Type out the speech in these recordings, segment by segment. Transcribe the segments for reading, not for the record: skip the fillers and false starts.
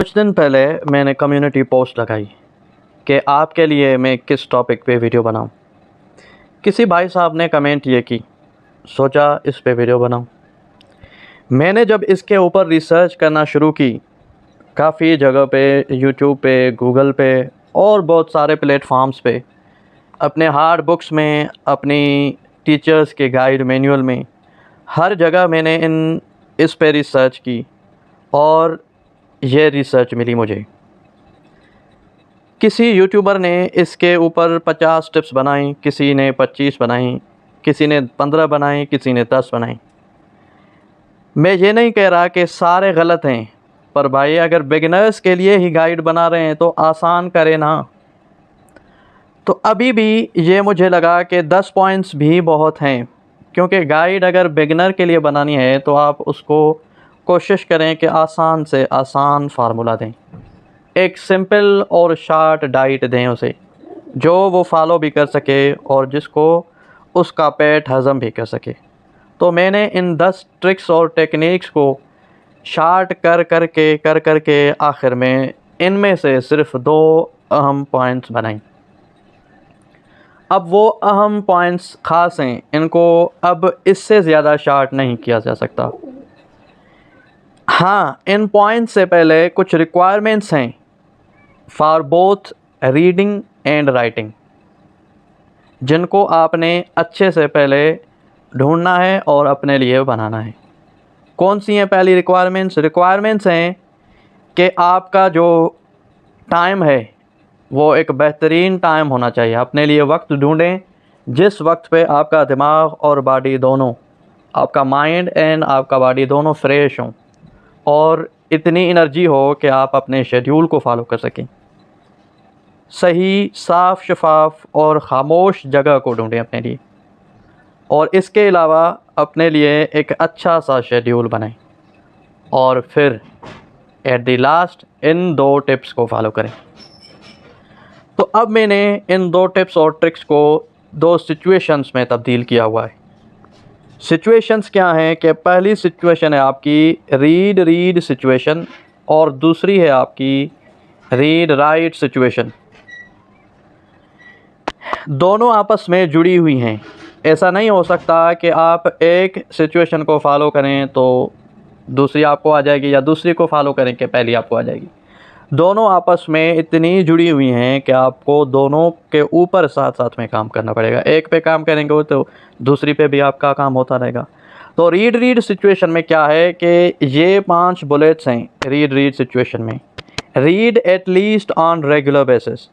कुछ दिन पहले मैंने कम्युनिटी पोस्ट लगाई कि आपके लिए मैं किस टॉपिक पे वीडियो बनाऊं। किसी भाई साहब ने कमेंट ये की, सोचा इस पे वीडियो बनाऊं। मैंने जब इसके ऊपर रिसर्च करना शुरू की, काफ़ी जगह पे, यूट्यूब पे, गूगल पे और बहुत सारे प्लेटफॉर्म्स पे, अपने हार्ड बुक्स में, अपनी टीचर्स के गाइड मैनुअल में, हर जगह मैंने इस पे रिसर्च की और ये रिसर्च मिली मुझे। किसी यूट्यूबर ने इसके ऊपर 50 टिप्स बनाई, किसी ने 25 बनाई, किसी ने 15 बनाई, किसी ने 10 बनाई। मैं ये नहीं कह रहा कि सारे गलत हैं, पर भाई अगर बिगिनर्स के लिए ही गाइड बना रहे हैं तो आसान करें ना। तो अभी भी ये मुझे लगा कि 10 पॉइंट्स भी बहुत हैं, क्योंकि गाइड अगर बिगिनर के लिए बनानी है तो आप उसको कोशिश करें कि आसान से आसान फार्मूला दें, एक सिंपल और शार्ट डाइट दें उसे, जो वो फॉलो भी कर सके और जिसको उसका पेट हज़म भी कर सके। तो मैंने इन 10 ट्रिक्स और टेक्निक्स को शार्ट कर के आखिर में इनमें से सिर्फ 2 अहम पॉइंट्स बनाई। अब वो अहम पॉइंट्स ख़ास हैं, इनको अब इससे ज़्यादा शार्ट नहीं किया जा सकता। हाँ, इन पॉइंट्स से पहले कुछ रिक्वायरमेंट्स हैं for both reading and writing, जिनको आपने अच्छे से पहले ढूंढना है और अपने लिए बनाना है। कौन सी हैं पहली रिक्वायरमेंट्स हैं कि आपका जो टाइम है वो एक बेहतरीन टाइम होना चाहिए। अपने लिए वक्त ढूंढें जिस वक्त पे आपका दिमाग और बॉडी दोनों, आपका माइंड एंड आपका बॉडी दोनों फ्रेश हों और इतनी एनर्जी हो कि आप अपने शेड्यूल को फॉलो कर सकें। सही, साफ़, शफाफ और ख़ामोश जगह को ढूंढें अपने लिए, और इसके अलावा अपने लिए एक अच्छा सा शेड्यूल बनाएं और फिर at the last in 2 tips को फॉलो करें। तो अब मैंने इन 2 टिप्स और ट्रिक्स को 2 सिचुएशंस में तब्दील किया हुआ है। सिचुएशंस क्या हैं कि पहली सिचुएशन है आपकी रीड सिचुएशन और दूसरी है आपकी रीड राइट सिचुएशन। दोनों आपस में जुड़ी हुई हैं। ऐसा नहीं हो सकता कि आप एक सिचुएशन को फॉलो करें तो दूसरी आपको आ जाएगी, या दूसरी को फॉलो करें कि पहली आपको आ जाएगी। दोनों आपस में इतनी जुड़ी हुई हैं कि आपको दोनों के ऊपर साथ साथ में काम करना पड़ेगा। एक पे काम करेंगे तो दूसरी पे भी आपका काम होता रहेगा। तो रीड सिचुएशन में क्या है कि ये 5 बुलेट्स हैं रीड सिचुएशन में। Read at least on regular basis.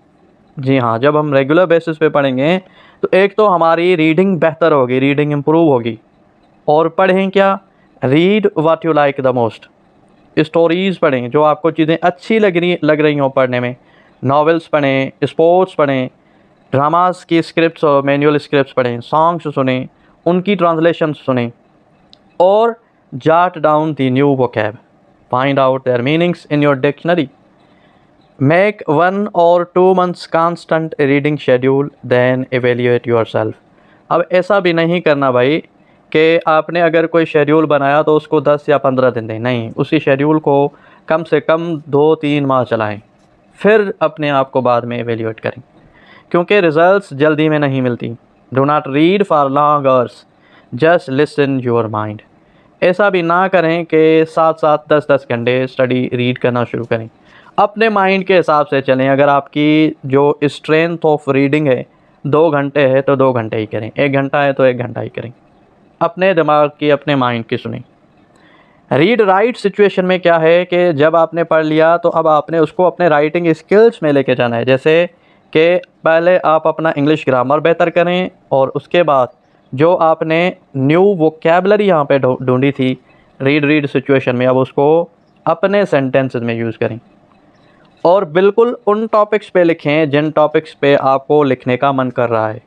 जी हाँ, जब हम रेगुलर बेसिस पे पढ़ेंगे तो एक तो हमारी रीडिंग बेहतर होगी, रीडिंग इम्प्रूव होगी। और पढ़ें क्या? Read what you like the most. Stories पढ़ें जो आपको चीज़ें अच्छी लग रही हों पढ़ने में। नॉवेल्स पढ़ें, स्पोर्ट्स पढ़ें, ड्रामास की स्क्रिप्ट्स और मैनुअल स्क्रिप्ट्स पढ़ें, सॉन्ग्स सुनें, उनकी ट्रांसलेशन सुनें और jot down the new vocab, find out there meanings in your dictionary. Make 1 or 2 months constant reading schedule, then evaluate yourself। अब ऐसा भी नहीं करना भाई कि आपने अगर कोई शेड्यूल बनाया तो उसको 10 या 15 दिन दें, नहीं, उसी शेड्यूल को कम से कम 2-3 माह चलाएं, फिर अपने आप को बाद में एवेल्यूएट करें, क्योंकि रिज़ल्ट्स जल्दी में नहीं मिलती। Do not read for long hours, just listen your mind. ऐसा भी ना करें कि साथ 10-10 घंटे स्टडी रीड करना शुरू करें। अपने माइंड के हिसाब से चलें। अगर आपकी जो स्ट्रेंथ ऑफ रीडिंग है 2 घंटे है तो 2 घंटे ही करें, 1 घंटा है तो 1 घंटा ही करें। अपने दिमाग की, अपने माइंड की सुनें। रीड राइट सिचुएशन में क्या है कि जब आपने पढ़ लिया तो अब आपने उसको अपने राइटिंग स्किल्स में लेके जाना है। जैसे कि पहले आप अपना इंग्लिश ग्रामर बेहतर करें और उसके बाद जो आपने न्यू वोकैबुलरी यहाँ पे ढूंढी थी रीड सिचुएशन में, अब उसको अपने सेंटेंसेस में यूज़ करें। और बिल्कुल उन टॉपिक्स पे लिखें जिन टॉपिक्स पे आपको लिखने का मन कर रहा है।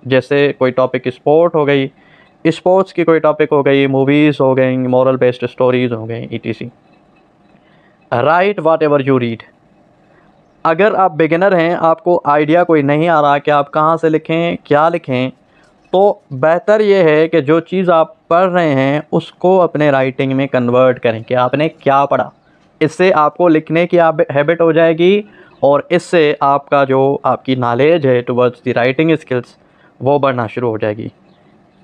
जैसे कोई टॉपिक स्पोर्ट हो गई, स्पोर्ट्स की कोई टॉपिक हो गई, मूवीज़ हो गई, मॉरल बेस्ड स्टोरीज़ हो गई, etc। Right what ever you read. अगर आप बिगिनर हैं, आपको आइडिया कोई नहीं आ रहा कि आप कहाँ से लिखें, क्या लिखें, तो बेहतर ये है कि जो चीज़ आप पढ़ रहे हैं उसको अपने राइटिंग में कन्वर्ट करें कि आपने क्या पढ़ा। इससे आपको लिखने की हैबिट हो जाएगी और इससे आपका जो आपकी नॉलेज है टुवर्ड्स द राइटिंग स्किल्स वो बढ़ना शुरू हो जाएगी।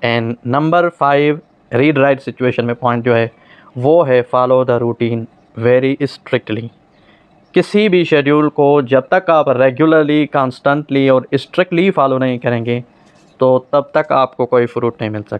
And number 5 read write situation में पॉइंट जो है वो है follow the routine very strictly. किसी भी शेड्यूल को जब तक आप रेगुलरली, कॉन्स्टेंटली और स्ट्रिक्टली फॉलो नहीं करेंगे तो तब तक आपको कोई फ्रूट नहीं मिल सकता।